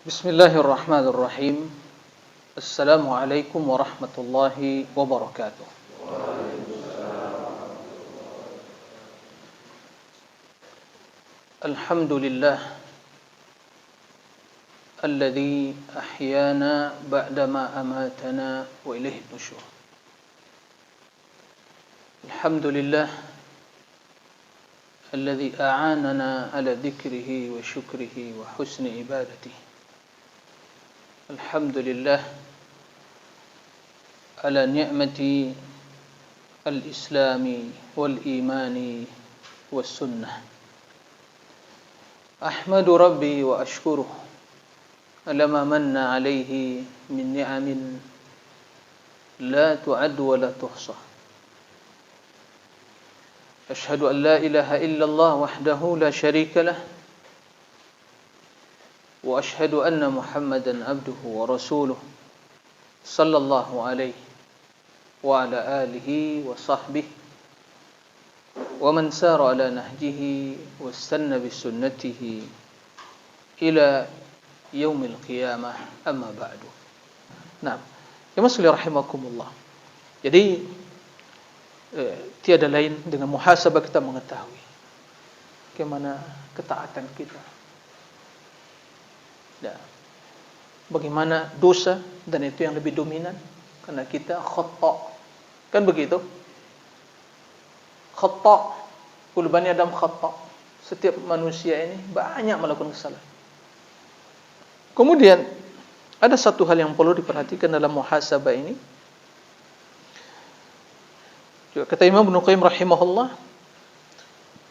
Bismillahirrahmanirrahim. Assalamualaikum warahmatullahi wabarakatuh. Alhamdulillah alladzi ahyana ba'dama amatana wa ilaihi nusyur. Alhamdulillah alladzi a'anana ala dzikrihi wa syukrihi wa husni ibadatihi. Alhamdulillah ala ni'mati al-islami wal-imani was-sunnah. Ahmadu rabbi wa ashkuruh ala ma manna alayhi min ni'amin la tu'addu wa la tuhsa. Ashhadu an la ilaha illallah wahdahu la sharika lah wa ashhadu anna Muhammadan abduhu wa rasuluh sallallahu alaihi wa ala alihi wa sahbihi wa man sara ala nahjihi wa istanna bi sunnatihi ila yaumil qiyamah, amma ba'du. Nah, ya masli rahimakumullah. Jadi tiada lain dengan muhasabah kita mengetahui bagaimana ketaatan kita. Nah, bagaimana dosa, dan itu yang lebih dominan karena kita khata'. Kan begitu? Khata'. Kullu bani Adam khata'. Setiap manusia ini banyak melakukan kesalahan. Kemudian ada satu hal yang perlu diperhatikan dalam muhasabah ini. Juga kata Imam Ibnu Qayyim rahimahullah,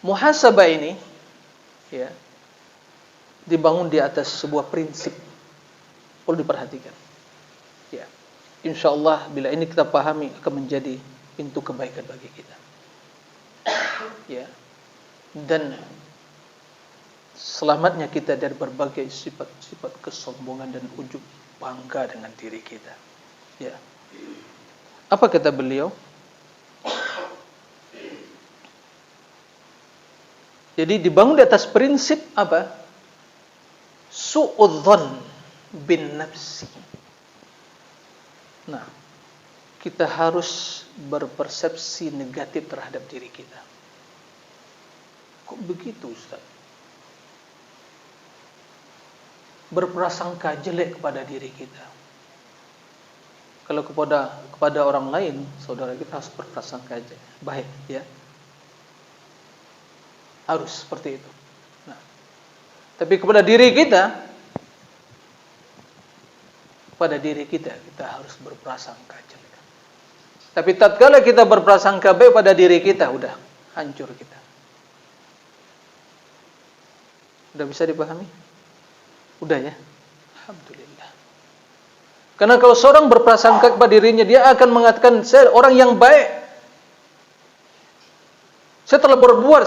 muhasabah ini ya dibangun di atas sebuah prinsip, perlu diperhatikan. Ya, insyaallah bila ini kita pahami akan menjadi pintu kebaikan bagi kita. Ya, dan selamatnya kita dari berbagai sifat-sifat kesombongan dan ujub, bangga dengan diri kita. Ya, apa kata beliau? Jadi dibangun di atas prinsip apa? Su'udzon bin nafsi. Nah, kita harus berpersepsi negatif terhadap diri kita. Kok begitu, Ustaz? Berprasangka jelek kepada diri kita. Kalau kepada orang lain, saudara kita harus berprasangka baik, ya. Harus seperti itu. Nah, tapi kepada diri kita kita harus berprasangka jelek. Tapi tatkala kita berprasangka baik pada diri kita, udah hancur kita. Udah bisa dipahami? Udah ya? Alhamdulillah. Karena kalau seorang berprasangka kepada dirinya, dia akan mengatakan, saya orang yang baik. Saya telah berbuat.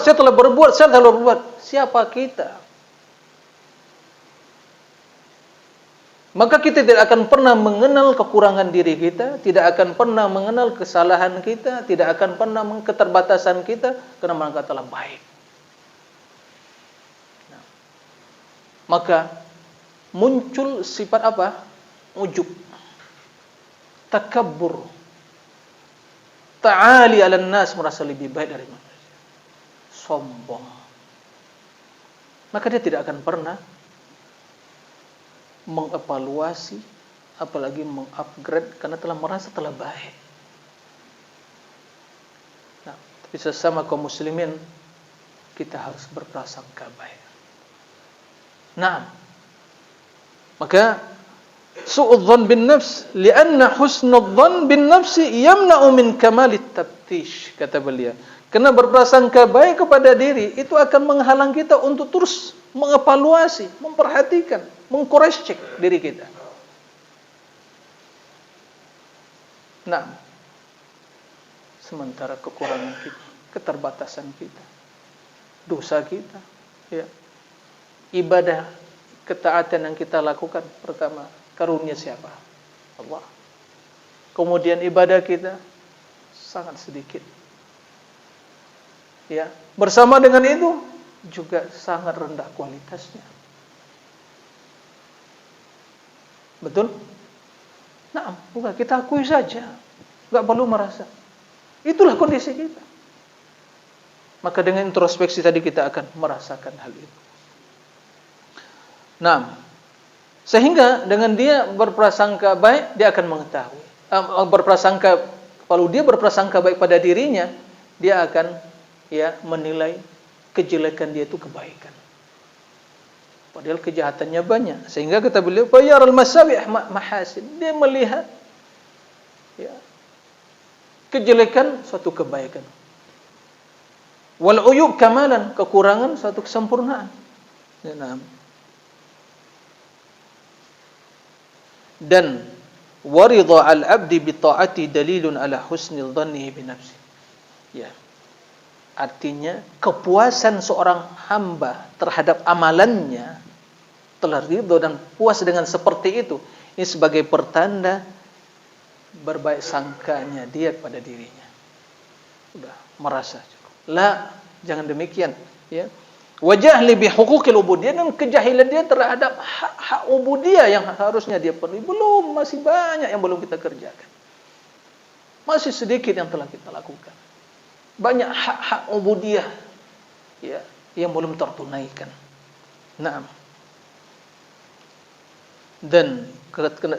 Siapa kita? Maka kita tidak akan pernah mengenal kekurangan diri kita, tidak akan pernah mengenal kesalahan kita, tidak akan pernah keterbatasan kita, karena mereka telah baik. Nah, maka muncul sifat apa? Ujub, takabbur, ta'ali 'alan nas, merasa lebih baik dari manusia, sombong. Maka dia tidak akan pernah mengevaluasi, apalagi mengupgrade, karena telah merasa telah baik. Nah, tapi sesama kaum muslimin kita harus berprasangka baik. Nah, maka su'udzon bin nafs, lianna husnudzon bin nafsi yamna'u min kamalit tabtish, kata beliau. Karena berprasangka baik kepada diri itu akan menghalang kita untuk terus mengevaluasi, memperhatikan, mengcross check diri kita. Nah, sementara kekurangan kita, keterbatasan kita, dosa kita, ya, ibadah, ketaatan yang kita lakukan, pertama karunia siapa? Allah. Kemudian ibadah kita sangat sedikit. Ya, bersama dengan itu juga sangat rendah kualitasnya. Betul? Nah, bukan, kita akui saja. Enggak perlu merasa. Itulah kondisi kita. Maka dengan introspeksi tadi kita akan merasakan hal itu. Nah, sehingga dengan dia berprasangka baik, dia akan mengetahui. Kalau dia berprasangka baik pada dirinya, dia akan menilai kejelekan dia itu kebaikan. Padahal kejahatannya banyak. Sehingga kata beliau, "Fayaral masabi' mahasin." Dia melihat kejelekan suatu kebaikan. Wal uyub kamalan, kekurangan suatu kesempurnaan. Dan waridha al-'abdi bi ta'ati dalilun ala husnil dhanni bi nafsi. Ya. Artinya kepuasan seorang hamba terhadap amalannya, telah ridho dan puas dengan seperti itu, ini sebagai pertanda berbaik sangkanya dia kepada dirinya. Sudah merasa cukup. La, jangan demikian, ya. Wajahli bi huquqil ubudiyah, dan kejahilan dia terhadap hak ubudiyah yang harusnya dia penuhi. Masih banyak yang belum kita kerjakan. Masih sedikit yang telah kita lakukan. Banyak hak-hak ubudiyah yang belum tertunaikan. Naam. Dan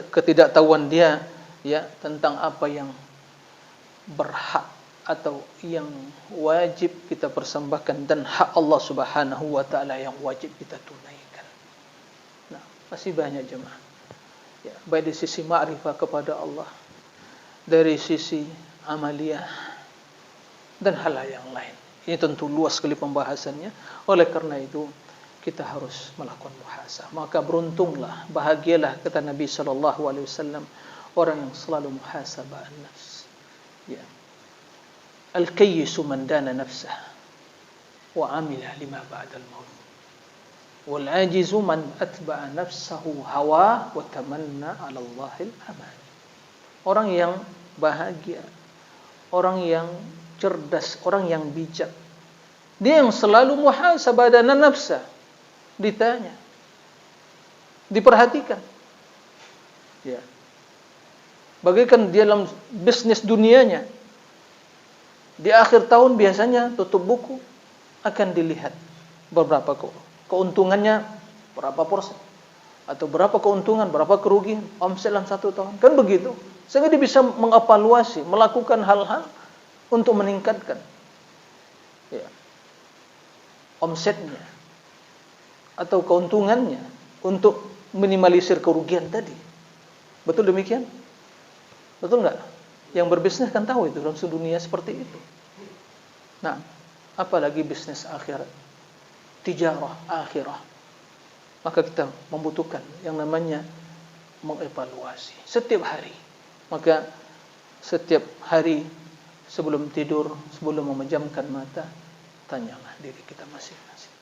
ketidaktahuan dia tentang apa yang berhak atau yang wajib kita persembahkan, dan hak Allah Subhanahu wa taala yang wajib kita tunaikan. Nah, masih banyak jemaah. Baik dari sisi ma'rifah kepada Allah, dari sisi amaliyah, dan hal yang lain. Ini tentu luas sekali pembahasannya. Oleh karena itu kita harus melakukan muhasabah. Maka beruntunglah, bahagialah, kata Nabi sallallahu alaihi wasallam, orang yang selalu muhasabah an-nafs. Ya. Al-kayyisu man dana nafsah wa amila lima ba'dal maut. Wal ajizu man atba'a nafsahu hawa wa tamanna 'ala Allahil aman. Orang yang bahagia, orang yang cerdas, orang yang bijak, dia yang selalu muhasabah dan nafsa, ditanya, diperhatikan. Ya. Bagaikan dia dalam bisnis dunianya, di akhir tahun biasanya tutup buku akan dilihat beberapa keuntungannya berapa persen, atau berapa keuntungan, berapa kerugian, omset dalam satu tahun. Kan begitu. Sehingga dia bisa mengevaluasi, melakukan hal-hal untuk meningkatkan omsetnya atau keuntungannya, untuk minimalisir kerugian tadi. Betul demikian? Betul enggak? Yang berbisnis kan tahu itu, dalam dunia seperti itu. Nah, apalagi bisnis akhirat, tijarah akhirah. Maka kita membutuhkan yang namanya mengevaluasi setiap hari. Maka setiap hari sebelum tidur, sebelum memejamkan mata, tanyalah diri kita masing-masing.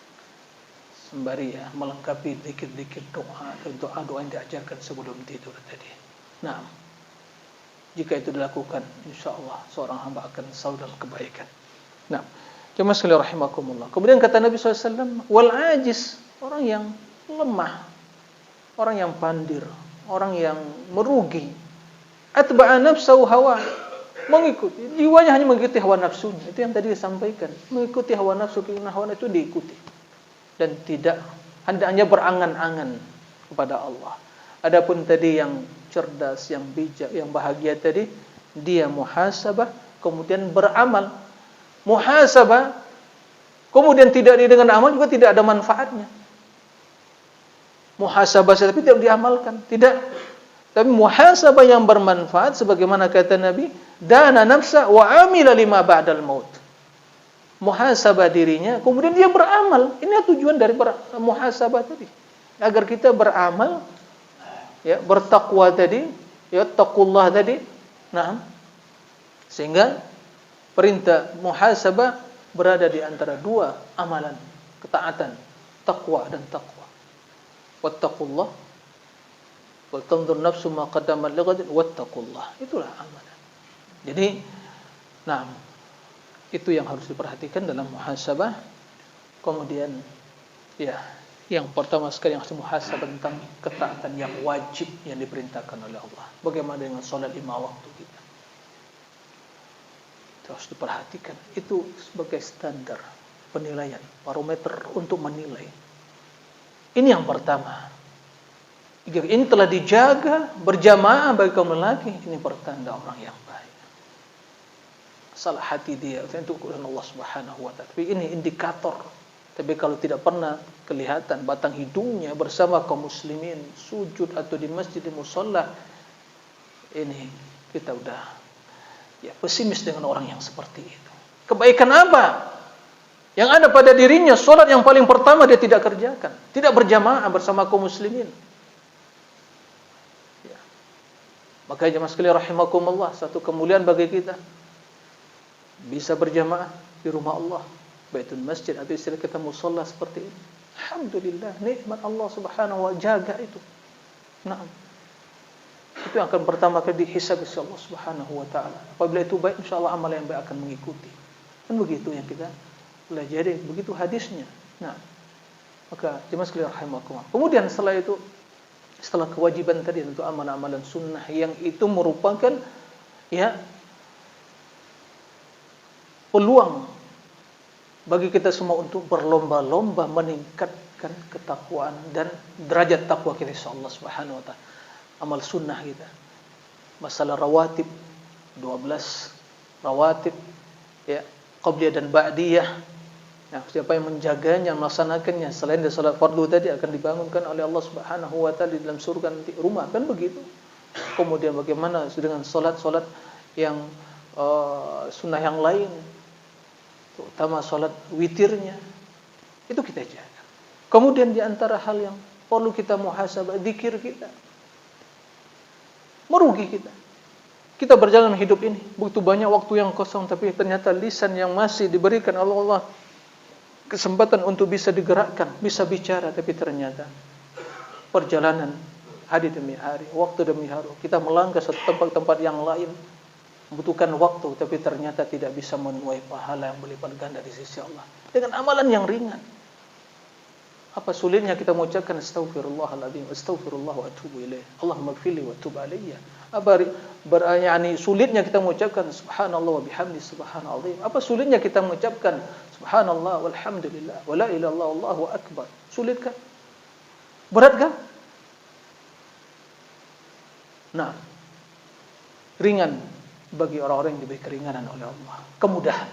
Sembari melengkapi zikir-zikir, doa yang diajarkan sebelum tidur tadi. Nah, jika itu dilakukan, insyaallah seorang hamba akan selalu dalam kebaikan. Nah, jemaah sekalian rahimakumullah. Kemudian kata Nabi SAW, wal ajiz, orang yang lemah, orang yang pandir, orang yang merugi, atba'a nafsahu hawa, mengikuti, jiwanya hanya mengikuti hawa nafsunya. Itu yang tadi disampaikan, mengikuti hawa nafsu, karena hawa nafsu diikuti, dan tidak hendaknya berangan-angan kepada Allah. Adapun tadi yang cerdas, yang bijak, yang bahagia tadi, dia muhasabah, kemudian beramal. Muhasabah, kemudian tidak dengan amal juga tidak ada manfaatnya. Muhasabah tapi tidak diamalkan, tidak. Tapi muhasabah yang bermanfaat, sebagaimana kata Nabi, dana nafsa wa amila lima ba'dal maut. Muhasabah dirinya, kemudian dia beramal. Ini tujuan dari muhasabah tadi, agar kita beramal, bertakwa tadi, taqullah tadi. Nah, sehingga perintah muhasabah berada di antara dua amalan, ketaatan, takwa dan takwa. Wattaqullah wal tanzur nafsu ma qaddamat lighadin wattaqullah. Itulah amalan. Jadi, nah, itu yang harus diperhatikan dalam muhasabah. Kemudian Yang pertama sekali yang harus muhasabah tentang ketaatan yang wajib yang diperintahkan oleh Allah. Bagaimana dengan sholat 5 waktu kita? Itu harus diperhatikan. Itu sebagai standar penilaian, barometer untuk menilai. Ini yang pertama. Jika ini telah dijaga berjamaah bagi kaum lelaki, ini pertanda orang yang baik. Salah hati dia untuk Allah Subhanahu wa taala. Tapi ini indikator. Tapi kalau tidak pernah kelihatan batang hidungnya bersama kaum muslimin sujud atau di masjid di musalla, ini kita udah pesimis dengan orang yang seperti itu. Kebaikan apa yang ada pada dirinya? Salat yang paling pertama dia tidak kerjakan, tidak berjamaah bersama kaum muslimin. Maka jemaah sekalian rahimakumullah, satu kemuliaan bagi kita bisa berjamaah di rumah Allah, baitul masjid atau istilah kita musalla seperti ini. Alhamdulillah, nikmat Allah Subhanahu wa jaga itu. Nah, itu yang akan pertama kali dihisab oleh Allah Subhanahu wa taala. Apabila itu baik, insyaallah amal yang baik akan mengikuti. Dan begitu yang kita pelajari, begitu hadisnya. Nah, maka jemaah sekalian rahimakumullah. Kemudian setelah itu, setelah kewajiban tadi tentu amalan-amalan sunnah yang itu merupakan peluang bagi kita semua untuk berlomba-lomba meningkatkan ketakwaan dan derajat takwa kita insyaallah Subhanahu wa taala. Amal sunnah kita. Masalah rawatib 12 rawatib qabliyah dan ba'diyah. Siapa yang menjaganya, melaksanakannya selain dari salat fardu tadi akan dibangunkan oleh Allah Subhanahu wa taala di dalam surga nanti rumah, kan begitu. Kemudian bagaimana dengan salat-salat yang sunnah yang lain, terutama salat witirnya, itu kita jaga. Kemudian di antara hal yang perlu kita muhasabah, zikir kita. Merugi kita. Kita berjalan hidup ini, begitu banyak waktu yang kosong, tapi ternyata lisan yang masih diberikan oleh Allah kesempatan untuk bisa digerakkan, bisa bicara, tapi ternyata perjalanan hari demi hari, waktu demi hari, kita melangkah satu tempat-tempat yang lain, membutuhkan waktu, tapi ternyata tidak bisa menuai pahala yang berlipat ganda di sisi Allah dengan amalan yang ringan. Apa sulitnya kita mengucapkan astaghfirullahaladzim, astaghfirullah wa atubu ilaih, Allahumma ighfirli wa tub alayya. Sulitnya kita mengucapkan subhanallah wa bihamdi subhanallah. Apa sulitnya kita mengucapkan subhanallah walhamdulillah wa la ilaha illallah wallahu akbar? Sulit kan? Berat kan? Nah, ringan bagi orang-orang yang diberi keringanan oleh Allah, kemudahan.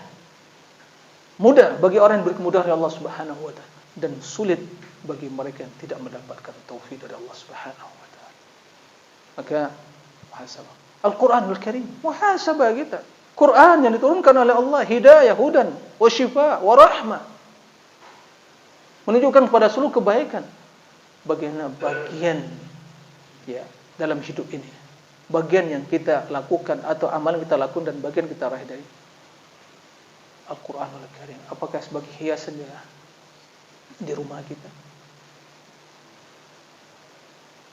Mudah bagi orang yang diberi kemudahan oleh Allah Subhanahu wa taala, dan sulit bagi mereka yang tidak mendapatkan taufik dari Allah Subhanahu wa taala. Maka muhasabah. Al-Qur'anul Karim, muhasabah kita. Quran yang diturunkan oleh Allah, hidayah, hudan, wa syifa, wa rahmah. Menunjukkan kepada seluruh kebaikan. Bagaimana bagian dalam hidup ini. Bagian yang kita lakukan atau amalan kita lakukan dan bagian kita raih dari Al-Qur'anul Karim. Apakah sebagai hiasan di rumah kita?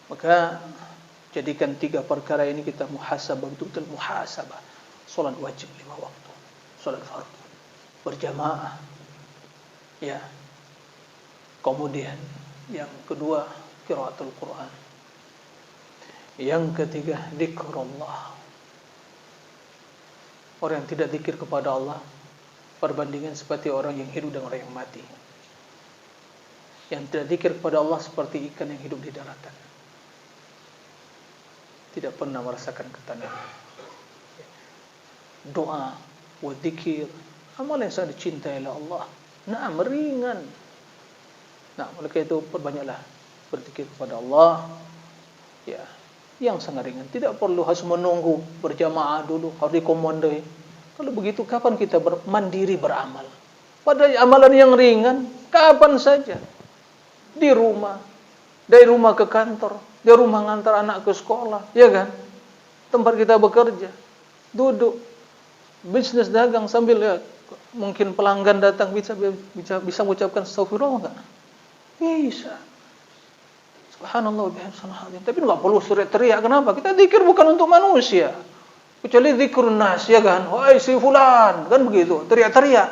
Maka jadikan 3 perkara ini kita muhasabah, betul-betul muhasabah. Salat wajib 5 waktu, salat fardu, berjamaah. Kemudian yang kedua qiraatul Quran. Yang ketiga zikrullah. Orang yang tidak zikir kepada Allah perbandingan seperti orang yang hidup dengan orang yang mati. Yang tidak zikir kepada Allah seperti ikan yang hidup di daratan, tidak pernah merasakan ketenangan. Doa wa dzikir, amal yang sangat dicintai oleh Allah. Nah, meringan. Nah, oleh karena itu perbanyaklah berzikir kepada Allah. Yang sangat ringan. Tidak perlu harus menunggu berjamaah dulu, harus dikomandoi. Kalau begitu kapan kita mandiri beramal? Pada amalan yang ringan, kapan saja. Di rumah, dari rumah ke kantor, dari rumah ngantar anak ke sekolah, ya kan? Tempat kita bekerja, duduk, bisnis dagang sambil mungkin pelanggan datang bisa mengucapkan astagfirullah enggak? Bisa. Subhanallah wa bihamdihi. Tapi enggak perlu teriak. Kenapa? Kita zikir bukan untuk manusia. Kecuali zikrun nas, ya kan? Wahai si fulan, kan begitu. Teriak-teriak.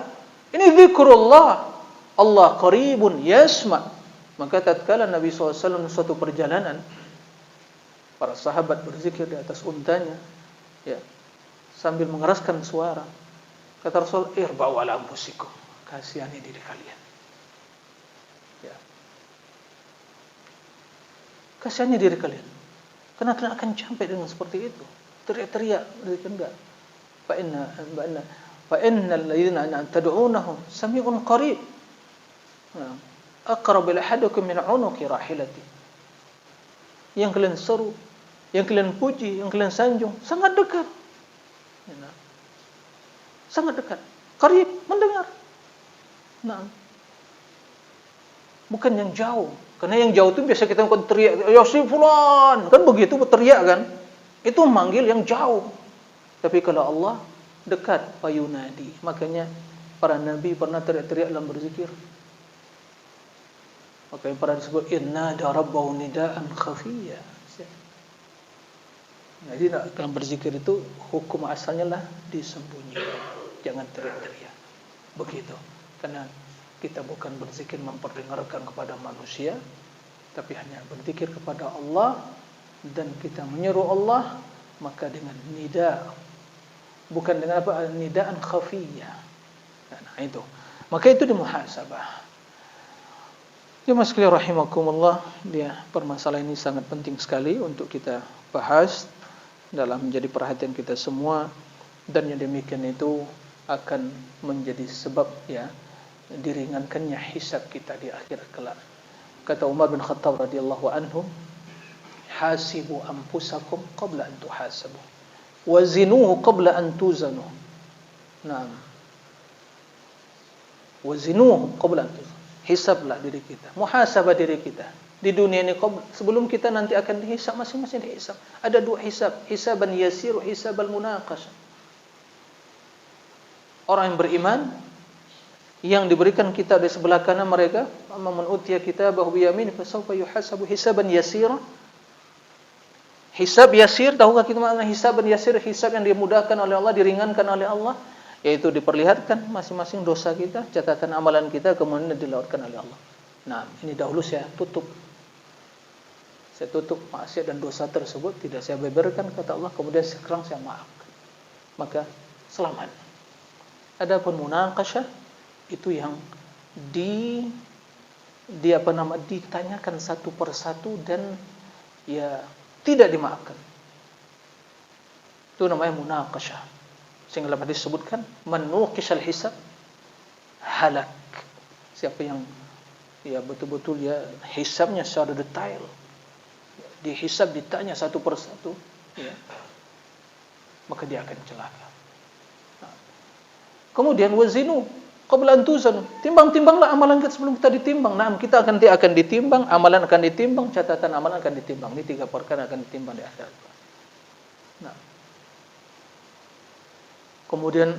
Ini zikrullah. Allah qaribun yasma. Maka tatkala Nabi SAW suatu perjalanan, para sahabat berzikir di atas untanya, ya, sambil mengeraskan suara. Kata Rasul, irba'u ala anfusikum, kasihani diri kalian. Ya. Kasihani diri kalian. Karena kalian akan sampai dengan seperti itu. Teriak-teriak, berzikir enggak. Fa'innal ladzina tad'unahum sami'un qarib. Aqrab ila ahadikum min 'unuqi rahilati. Yang kalian seru, yang kalian puji, yang kalian sanjung sangat dekat. Sangat dekat. Qarib, mendengar. Nah. Bukan yang jauh. Karena yang jauh itu biasa kita akan teriak, ya si fulan, kan begitu berteriak kan? Itu manggil yang jauh. Tapi kalau Allah dekat, payunadi. Makanya para nabi pernah teriak-teriak dalam berzikir. Makanya para disebut inna darabbahu nidaan khafiyya. Jadi dalam berzikir itu hukum asalnya lah disembunyikan, jangan teriak-teriak. Begitu. Karena kita bukan berzikir memperdengarkan kepada manusia, tapi hanya berzikir kepada Allah, dan kita menyeru Allah maka dengan nida, bukan dengan apa, nidaan khafiyya. Nah itu. Maka itu dimuhasabah. Jemaah sekalian rahimakumullah, permasalahan ini sangat penting sekali untuk kita bahas dalam menjadi perhatian kita semua, dan yang demikian itu akan menjadi sebab ya diringankannya hisab kita di akhir kelak. Kata Umar bin Khattab radhiyallahu anhu, hasibu anfusakum qabla an tuhasabu wazinuhu qabla an tuzanu. Naam. Wazinuhu qabla an tuzanu. Hisablah diri kita, muhasabah diri kita di dunia ini sebelum kita nanti akan dihisab, masing-masing dihisab. Ada dua hisab, hisaban yasir, hisabal munaqashah. Orang yang beriman yang diberikan kitab di sebelah kanan mereka, amman utiya kitabahu bi yamin fa sawfa yuhasabu hisaban yasira. Hisab yasir, tahukah kita makna hisaban yasir? Hisab yang dimudahkan oleh Allah, diringankan oleh Allah, yaitu diperlihatkan masing-masing dosa kita, catatan amalan kita, kemudian dilautkan oleh Allah. Nah, ini dahulu saya tutup maksiat dan dosa tersebut, tidak saya beberkan, kata Allah, kemudian sekarang saya maafkan, maka selamat. Adapun munaqashah itu yang ditanyakan satu persatu dan ya tidak dimaafkan. Itu namanya munaqashah. Sehingga dalam hadis disebutkan man nuqishal hisab halak. Siapa yang ya betul-betul ya hisabnya secara detail, dihisab, ditanya satu persatu, ya, maka dia akan celaka. Nah, kemudian wazinu qabla an tuzanu, timbang-timbanglah amalan kita sebelum kita ditimbang. Nah, kita akan ditimbang, amalan akan ditimbang, catatan amalan akan ditimbang. Ini tiga perkara akan ditimbang di akhirat. Nah, kemudian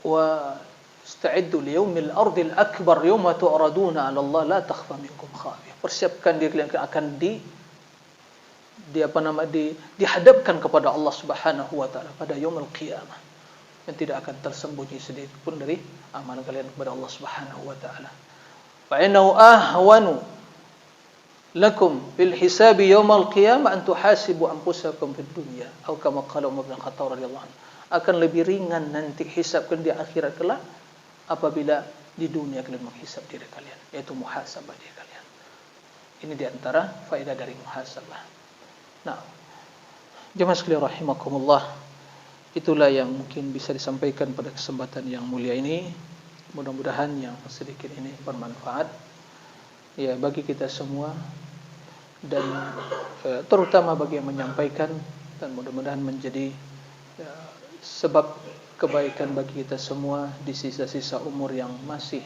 wa ista'iddu liyaumil ardil akbar yawma tu'raduna 'ala Allah la takhfa minkum khafiyah. Persiapkan diri kalian akan dihadapkan kepada Allah Subhanahu wa taala pada yaumul qiyamah, yang tidak akan tersembunyi sedikit pun dari amalan kalian kepada Allah Subhanahu wa taala. Fa innahu ahwanu lakum bil hisabi yaumal qiyamah an tuhasibu anfusakum fid dunya, atau kama qala Umar bin Khattab radhiyallahu anhu. Akan lebih ringan nanti hisabkan di akhirat kelak apabila di dunia kalian menghisab diri kalian, yaitu muhasabah diri kalian. Ini di antara faedah dari muhasabah. Nah, jemaah sekalian rahimakumullah, itulah yang mungkin bisa disampaikan pada kesempatan yang mulia ini. Mudah-mudahan yang sedikit ini bermanfaat ya bagi kita semua, dan terutama bagi yang menyampaikan, dan mudah-mudahan menjadi sebab kebaikan bagi kita semua di sisa-sisa umur yang masih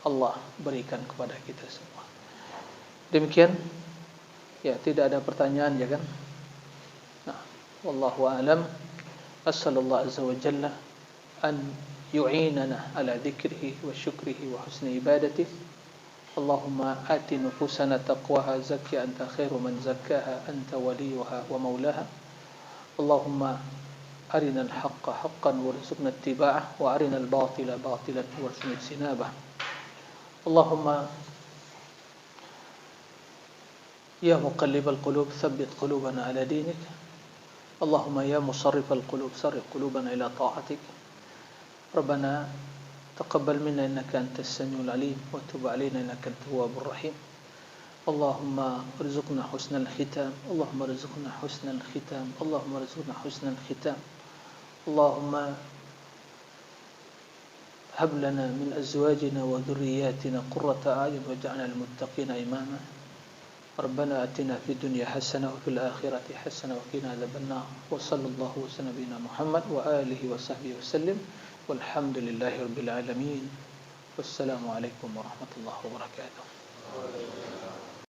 Allah berikan kepada kita semua. Demikian ya, tidak ada pertanyaan ya kan? Nah, wallahu a'lam. Assallallahu azza wa jalla an yu'inana ala dzikrihi wa syukrihi wa husni ibadatihi. Allahumma ati nufusana taqwaha zakkiha anta khairu man zakkaha anta waliyuha wa maulaha. Allahumma أرنا الحق حقا وارزقنا اتباعه وأرنا الباطل باطلا وارزقنا اجتنابه. اللهم Ya muqallibal qulub, tsabbit qulubana ala dinik. Allahumma ya musarrifal qulub, sarrif qulubana ila ta'atik. Rabbana taqabbal minna innaka antas samiul alim wa tub alaina innaka antat tawwabur rahim. Allahumma arzuqna husnal khitam, Allahumma arzuqna husnal khitam, Allahumma arzuqna husnal khitam. Allahumma hab lana min azwajina wa dhurriyyatina qurrata a'yun waj'alna lil muttaqina imama. Rabbana atina fid dunya hasanah wa fil akhirati hasanah wa qina adzabannar. Wa sallallahu wa sallam ala Muhammad wa alihi wa sahbihi wa sallim. Walhamdulillahi rabbil alamin. Wassalamu alaikum warahmatullahi wabarakatuh.